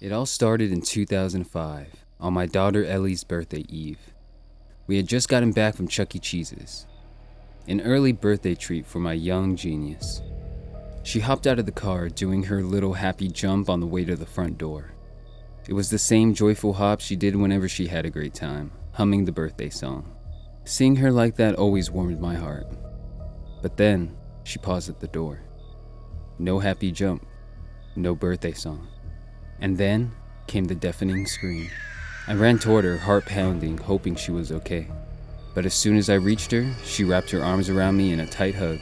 It all started in 2005, on my daughter Ellie's birthday eve. We had just gotten back from Chuck E. Cheese's, an early birthday treat for my young genius. She hopped out of the car, doing her little happy jump on the way to the front door. It was the same joyful hop she did whenever she had a great time, humming the birthday song. Seeing her like that always warmed my heart. But then, she paused at the door. No happy jump, no birthday song. And then came the deafening scream. I ran toward her, heart pounding, hoping she was okay. But as soon as I reached her, she wrapped her arms around me in a tight hug.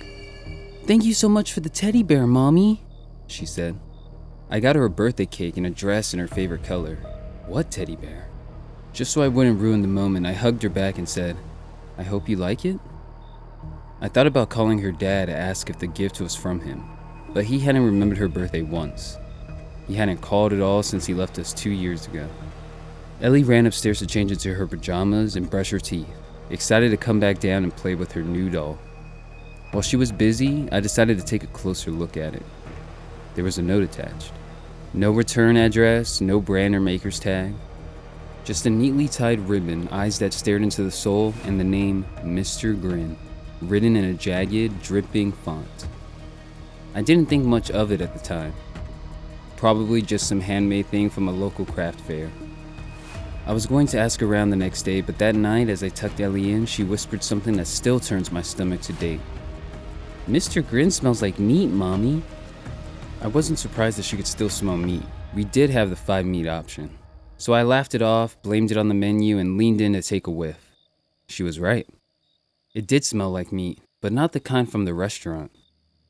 "Thank you so much for the teddy bear, Mommy," she said. I got her a birthday cake and a dress in her favorite color. What teddy bear? Just so I wouldn't ruin the moment, I hugged her back and said, "I hope you like it?" I thought about calling her dad to ask if the gift was from him, but he hadn't remembered her birthday once. He hadn't called at all since he left us 2 years ago. Ellie ran upstairs to change into her pajamas and brush her teeth, excited to come back down and play with her new doll. While she was busy, I decided to take a closer look at it. There was a note attached. No return address, no brand or maker's tag. Just a neatly tied ribbon, eyes that stared into the soul, and the name Mr. Grin, written in a jagged, dripping font. I didn't think much of it at the time. Probably just some handmade thing from a local craft fair. I was going to ask around the next day, but that night as I tucked Ellie in, she whispered something that still turns my stomach to date. "Mr. Grin smells like meat, Mommy." I wasn't surprised that she could still smell meat. We did have the 5 meat option. So I laughed it off, blamed it on the menu, and leaned in to take a whiff. She was right. It did smell like meat, but not the kind from the restaurant.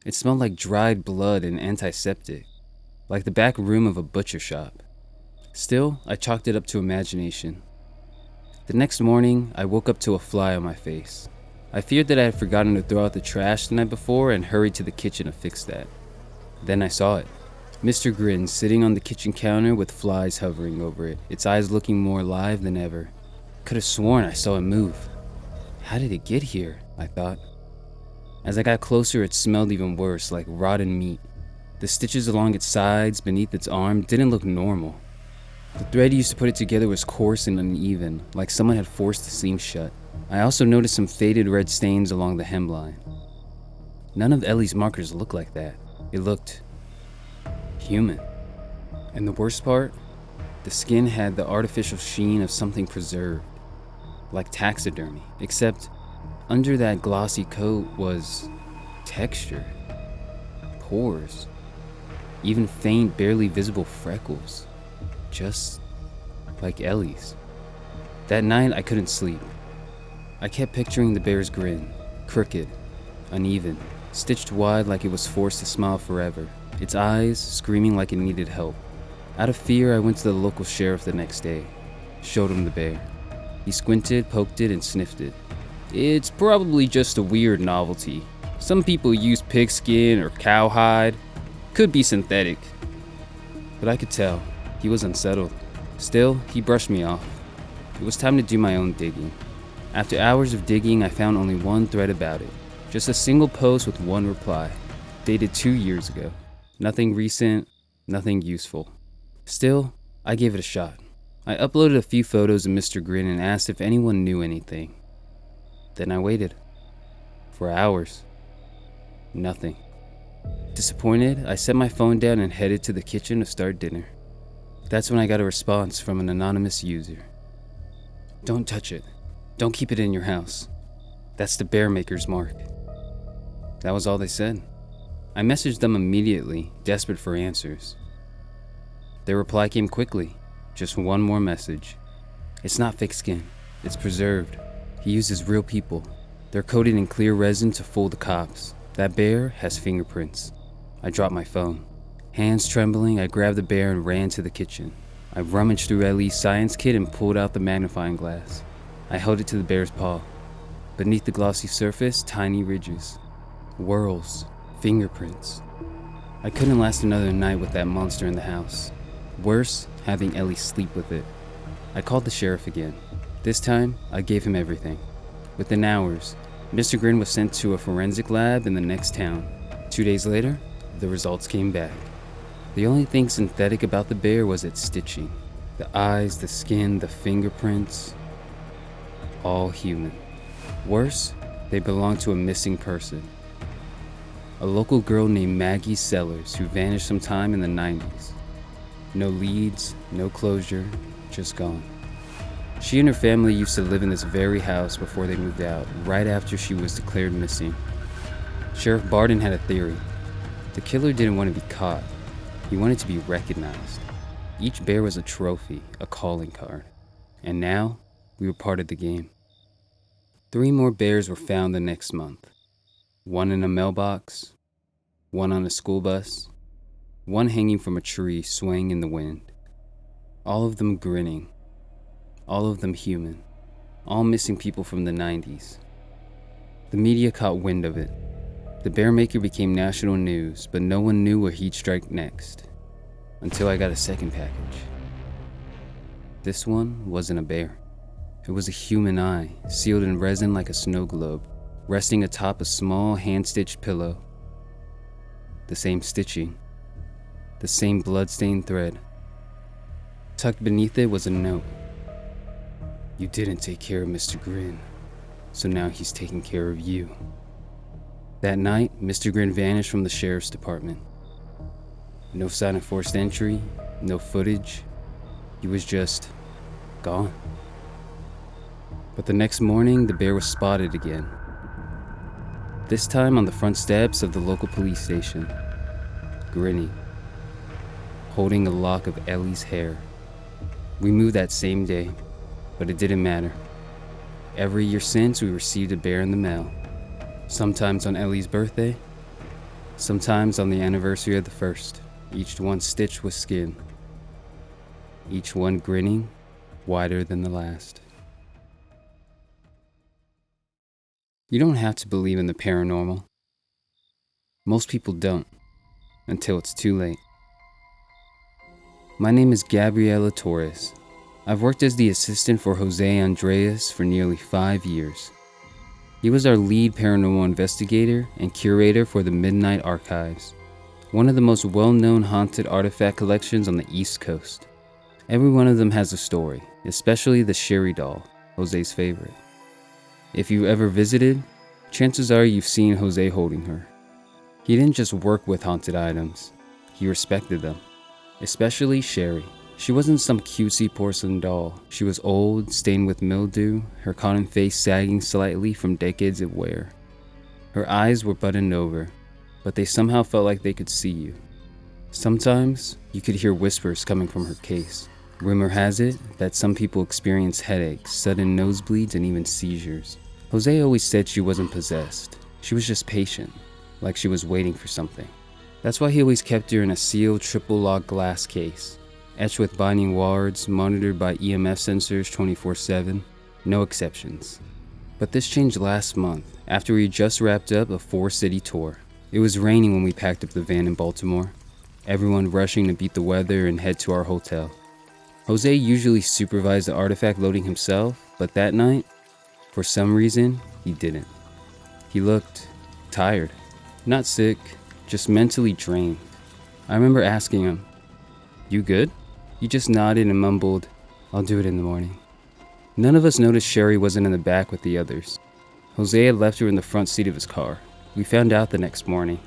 It smelled like dried blood and antiseptic, like the back room of a butcher shop. Still, I chalked it up to imagination. The next morning, I woke up to a fly on my face. I feared that I had forgotten to throw out the trash the night before and hurried to the kitchen to fix that. Then I saw it. Mr. Grin sitting on the kitchen counter with flies hovering over it, its eyes looking more alive than ever. Could have sworn I saw it move. How did it get here? I thought. As I got closer, it smelled even worse, like rotten meat. The stitches along its sides, beneath its arm, didn't look normal. The thread used to put it together was coarse and uneven, like someone had forced the seam shut. I also noticed some faded red stains along the hemline. None of Ellie's markers looked like that. It looked human. And the worst part, the skin had the artificial sheen of something preserved, like taxidermy, except under that glossy coat was texture, pores, even faint, barely visible freckles, just like Ellie's. That night, I couldn't sleep. I kept picturing the bear's grin, crooked, uneven, stitched wide like it was forced to smile forever, its eyes screaming like it needed help. Out of fear, I went to the local sheriff the next day, showed him the bear. He squinted, poked it, and sniffed it. "It's probably just a weird novelty. Some people use pigskin or cowhide. Could be synthetic." But I could tell. He was unsettled. Still, he brushed me off. It was time to do my own digging. After hours of digging, I found only one thread about it. Just a single post with one reply, dated 2 years ago. Nothing recent, nothing useful. Still, I gave it a shot. I uploaded a few photos of Mr. Grin and asked if anyone knew anything. Then I waited. For hours. Nothing. Disappointed, I set my phone down and headed to the kitchen to start dinner. That's when I got a response from an anonymous user. "Don't touch it. Don't keep it in your house. That's the bear maker's mark." That was all they said. I messaged them immediately, desperate for answers. Their reply came quickly. Just one more message. "It's not fake skin. It's preserved. He uses real people. They're coated in clear resin to fool the cops. That bear has fingerprints." I dropped my phone. Hands trembling, I grabbed the bear and ran to the kitchen. I rummaged through Ellie's science kit and pulled out the magnifying glass. I held it to the bear's paw. Beneath the glossy surface, tiny ridges. Whorls. Fingerprints. I couldn't last another night with that monster in the house. Worse, having Ellie sleep with it. I called the sheriff again. This time, I gave him everything. Within hours, Mr. Grin was sent to a forensic lab in the next town. 2 days later, the results came back. The only thing synthetic about the bear was its stitching. The eyes, the skin, the fingerprints, all human. Worse, they belonged to a missing person. A local girl named Maggie Sellers who vanished sometime in the 90s. No leads, no closure, just gone. She and her family used to live in this very house before they moved out, right after she was declared missing. Sheriff Barden had a theory. The killer didn't want to be caught. He wanted to be recognized. Each bear was a trophy, a calling card. And now, we were part of the game. 3 more bears were found the next month. 1 in a mailbox, 1 on a school bus, 1 hanging from a tree swaying in the wind. All of them grinning. All of them human. All missing people from the 90s. The media caught wind of it. The bear maker became national news, but no one knew where he'd strike next. Until I got a second package. This one wasn't a bear. It was a human eye, sealed in resin like a snow globe, resting atop a small hand-stitched pillow. The same stitching. The same blood-stained thread. Tucked beneath it was a note. You didn't take care of Mr. Grin, so now he's taking care of you. That night, Mr. Grin vanished from the sheriff's department. No sign of forced entry, no footage. He was just gone. But the next morning, the bear was spotted again. This time on the front steps of the local police station, grinning, holding a lock of Ellie's hair. We moved that same day, but it didn't matter. Every year since, we received a bear in the mail. Sometimes on Ellie's birthday, sometimes on the anniversary of the first, each one stitched with skin, each one grinning wider than the last. You don't have to believe in the paranormal. Most people don't, until it's too late. My name is Gabriela Torres. I've worked as the assistant for Jose Andreas for nearly 5 years. He was our lead paranormal investigator and curator for the Midnight Archives, one of the most well-known haunted artifact collections on the East Coast. Every one of them has a story, especially the Sherry doll, Jose's favorite. If you ever visited, chances are you've seen Jose holding her. He didn't just work with haunted items, he respected them, especially Sherry. She wasn't some cutesy porcelain doll. She was old, stained with mildew, her cotton face sagging slightly from decades of wear. Her eyes were buttoned over, but they somehow felt like they could see you. Sometimes, you could hear whispers coming from her case. Rumor has it that some people experience headaches, sudden nosebleeds, and even seizures. Jose always said she wasn't possessed. She was just patient, like she was waiting for something. That's why he always kept her in a sealed triple-lock glass case, etched with binding wards, monitored by EMF sensors 24/7, no exceptions. But this changed last month, after we just wrapped up a 4-city tour. It was raining when we packed up the van in Baltimore, everyone rushing to beat the weather and head to our hotel. Jose usually supervised the artifact loading himself, but that night, for some reason, he didn't. He looked tired, not sick, just mentally drained. I remember asking him, "You good?" He just nodded and mumbled, "I'll do it in the morning." None of us noticed Sherry wasn't in the back with the others. Jose had left her in the front seat of his car. We found out the next morning.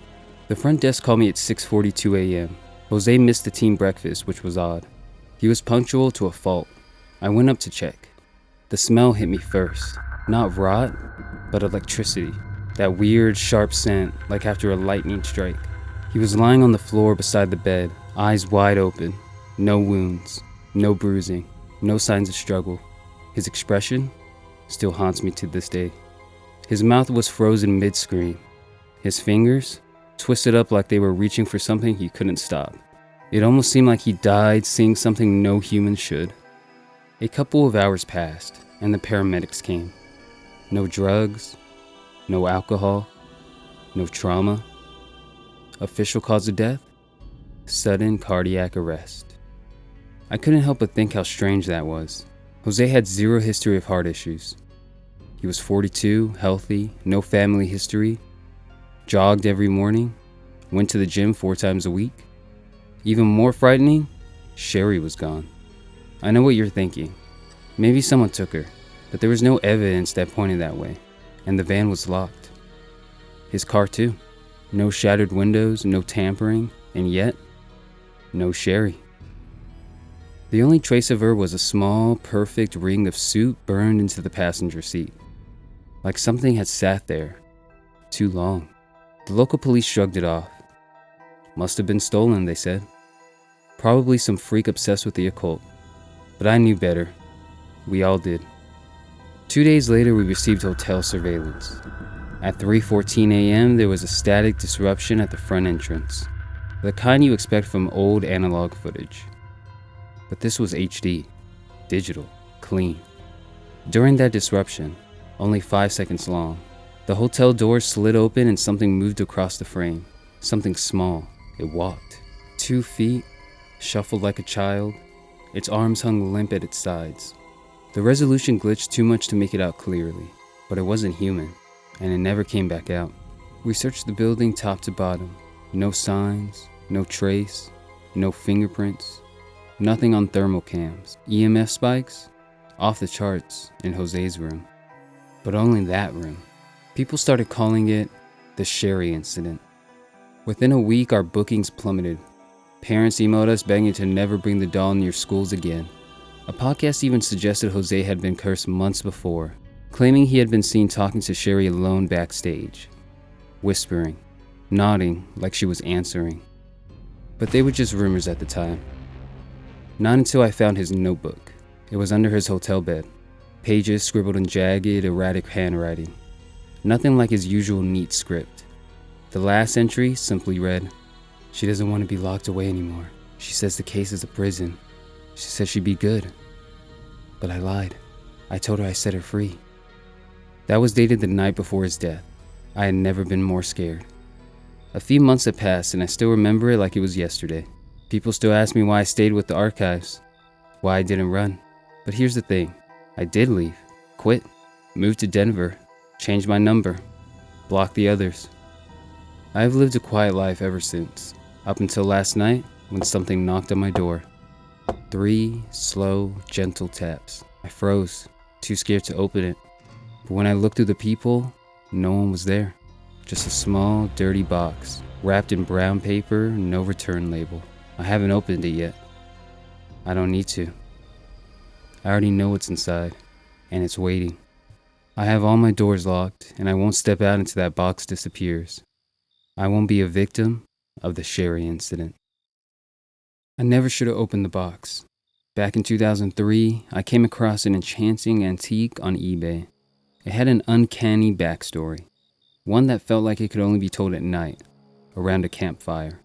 The front desk called me at 6:42 a.m. Jose missed the team breakfast, which was odd. He was punctual to a fault. I went up to check. The smell hit me first. Not rot, but electricity. That weird, sharp scent, like after a lightning strike. He was lying on the floor beside the bed, eyes wide open. No wounds, no bruising, no signs of struggle. His expression still haunts me to this day. His mouth was frozen mid-scream. His fingers twisted up like they were reaching for something he couldn't stop. It almost seemed like he died seeing something no human should. A couple of hours passed, and the paramedics came. No drugs, no alcohol, no trauma. Official cause of death? Sudden cardiac arrest. I couldn't help but think how strange that was. Jose had zero history of heart issues. He was 42, healthy, no family history, jogged every morning, went to the gym 4 times a week. Even more frightening, Sherry was gone. I know what you're thinking. Maybe someone took her, but there was no evidence that pointed that way, and the van was locked. His car too. No shattered windows, no tampering, and yet, no Sherry. The only trace of her was a small, perfect ring of soot burned into the passenger seat. Like something had sat there too long. The local police shrugged it off. Must have been stolen, they said. Probably some freak obsessed with the occult. But I knew better. We all did. 2 days later, we received hotel surveillance. At 3:14 a.m., there was a static disruption at the front entrance. The kind you expect from old analog footage. But this was HD, digital, clean. During that disruption, only 5 seconds long, the hotel door slid open and something moved across the frame. Something small. It walked. 2 feet, shuffled like a child. Its arms hung limp at its sides. The resolution glitched too much to make it out clearly, but it wasn't human, and it never came back out. We searched the building top to bottom. No signs, no trace, no fingerprints, nothing on thermal cams. EMF spikes? Off the charts in Jose's room. But only that room. People started calling it the Sherry incident. Within a week, our bookings plummeted. Parents emailed us begging to never bring the doll near schools again. A podcast even suggested Jose had been cursed months before, claiming he had been seen talking to Sherry alone backstage, whispering, nodding like she was answering. But they were just rumors at the time. Not until I found his notebook. It was under his hotel bed. Pages scribbled in jagged, erratic handwriting. Nothing like his usual neat script. The last entry simply read, "She doesn't want to be locked away anymore. She says the case is a prison. She says she'd be good." But I lied. I told her I set her free. That was dated the night before his death. I had never been more scared. A few months had passed and I still remember it like it was yesterday. People still ask me why I stayed with the archives, why I didn't run. But here's the thing. I did leave, quit, moved to Denver, changed my number, blocked the others. I have lived a quiet life ever since, up until last night when something knocked on my door. 3 slow, gentle taps. I froze, too scared to open it. But when I looked through the people, no one was there. Just a small, dirty box, wrapped in brown paper, no return label. I haven't opened it yet. I don't need to. I already know what's inside, and it's waiting. I have all my doors locked, and I won't step out until that box disappears. I won't be a victim of the Sherry incident. I never should have opened the box. Back in 2003, I came across an enchanting antique on eBay. It had an uncanny backstory, one that felt like it could only be told at night, around a campfire.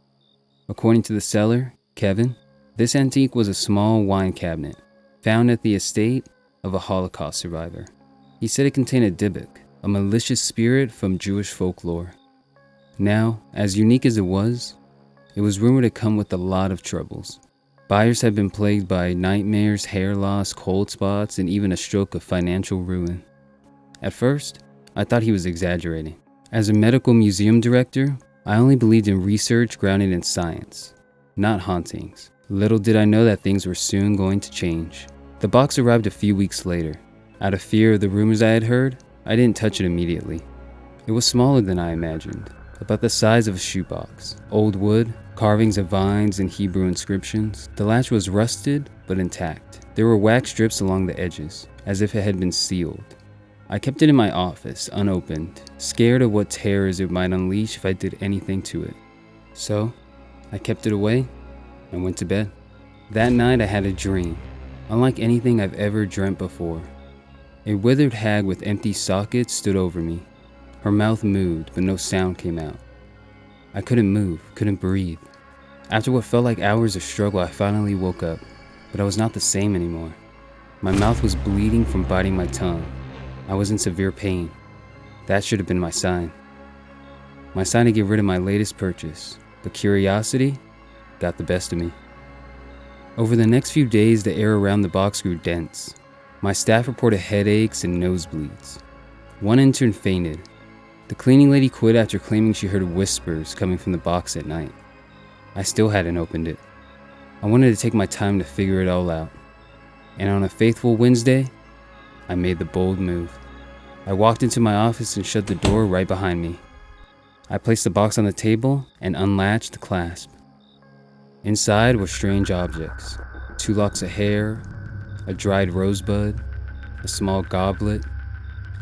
According to the seller, Kevin, this antique was a small wine cabinet found at the estate of a Holocaust survivor. He said it contained a Dybbuk, a malicious spirit from Jewish folklore. Now, as unique as it was rumored to come with a lot of troubles. Buyers had been plagued by nightmares, hair loss, cold spots, and even a stroke of financial ruin. At first, I thought he was exaggerating. As a medical museum director, I only believed in research grounded in science, not hauntings. Little did I know that things were soon going to change. The box arrived a few weeks later. Out of fear of the rumors I had heard, I didn't touch it immediately. It was smaller than I imagined, about the size of a shoebox. Old wood, carvings of vines and Hebrew inscriptions. The latch was rusted but intact. There were wax strips along the edges, as if it had been sealed. I kept it in my office, unopened, scared of what terrors it might unleash if I did anything to it. So, I kept it away and went to bed. That night I had a dream, unlike anything I've ever dreamt before. A withered hag with empty sockets stood over me. Her mouth moved, but no sound came out. I couldn't move, couldn't breathe. After what felt like hours of struggle, I finally woke up, but I was not the same anymore. My mouth was bleeding from biting my tongue. I was in severe pain. That should have been my sign. My sign to get rid of my latest purchase, but curiosity got the best of me. Over the next few days, the air around the box grew dense. My staff reported headaches and nosebleeds. One intern fainted. The cleaning lady quit after claiming she heard whispers coming from the box at night. I still hadn't opened it. I wanted to take my time to figure it all out. And on a faithful Wednesday, I made the bold move. I walked into my office and shut the door right behind me. I placed the box on the table and unlatched the clasp. Inside were strange objects: 2 locks of hair, a dried rosebud, a small goblet,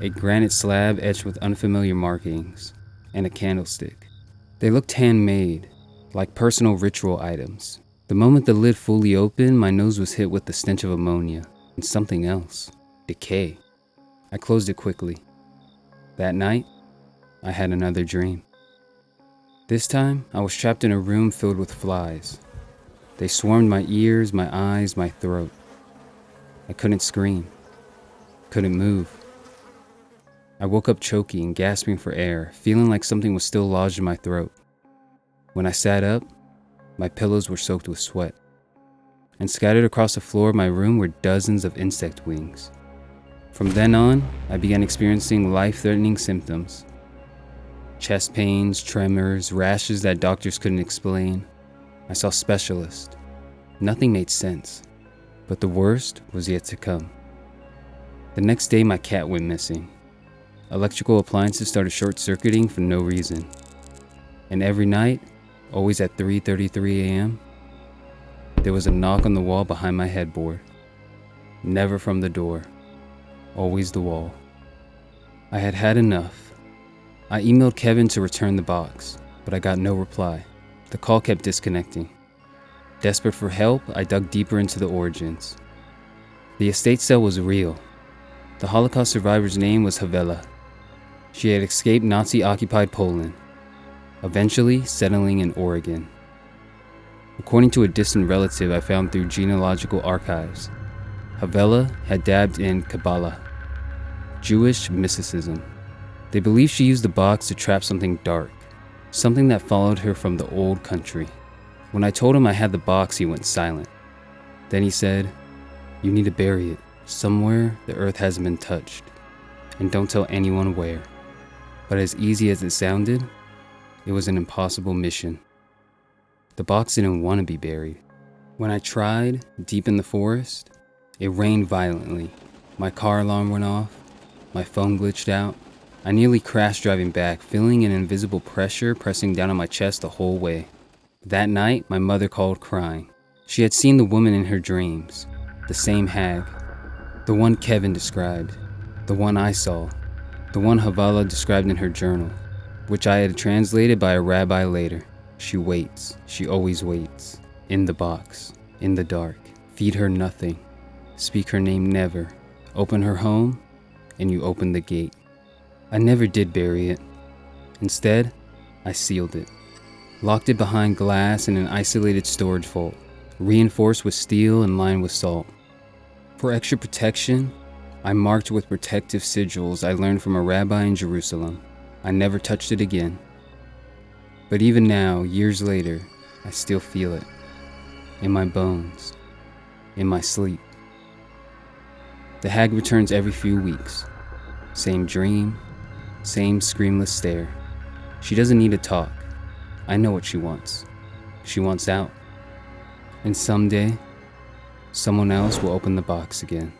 a granite slab etched with unfamiliar markings, and a candlestick. They looked handmade, like personal ritual items. The moment the lid fully opened, my nose was hit with the stench of ammonia and something else: decay. I closed it quickly. That night, I had another dream. This time, I was trapped in a room filled with flies. They swarmed my ears, my eyes, my throat. I couldn't scream, couldn't move. I woke up choking, gasping for air, feeling like something was still lodged in my throat. When I sat up, my pillows were soaked with sweat. And scattered across the floor of my room were dozens of insect wings. From then on, I began experiencing life-threatening symptoms. Chest pains, tremors, rashes that doctors couldn't explain. I saw specialists. Nothing made sense. But the worst was yet to come. The next day, my cat went missing. Electrical appliances started short-circuiting for no reason. And every night, always at 3:33 a.m., there was a knock on the wall behind my headboard. Never from the door. Always the wall. I had had enough. I emailed Kevin to return the box, but I got no reply. The call kept disconnecting. Desperate for help, I dug deeper into the origins. The estate sale was real. The Holocaust survivor's name was Havela. She had escaped Nazi-occupied Poland, eventually settling in Oregon. According to a distant relative I found through genealogical archives, Havela had dabbed in Kabbalah, Jewish mysticism. They believed she used the box to trap something dark, something that followed her from the old country. When I told him I had the box, he went silent. Then he said, "You need to bury it somewhere the earth hasn't been touched, and don't tell anyone where." But as easy as it sounded, it was an impossible mission. The box didn't want to be buried. When I tried, deep in the forest, it rained violently. My car alarm went off. My phone glitched out. I nearly crashed driving back, feeling an invisible pressure pressing down on my chest the whole way. That night, my mother called crying. She had seen the woman in her dreams, the same hag, the one Kevin described, the one I saw, the one Havela described in her journal, which I had translated by a rabbi later. She waits, she always waits, in the box, in the dark. Feed her nothing, speak her name never, open her home, and you open the gate. I never did bury it. Instead, I sealed it, locked it behind glass in an isolated storage vault, reinforced with steel and lined with salt. For extra protection, I marked with protective sigils I learned from a rabbi in Jerusalem. I never touched it again. But even now, years later, I still feel it. In my bones. In my sleep. The hag returns every few weeks. Same dream. Same screamless stare. She doesn't need to talk. I know what she wants. She wants out. And someday, someone else will open the box again.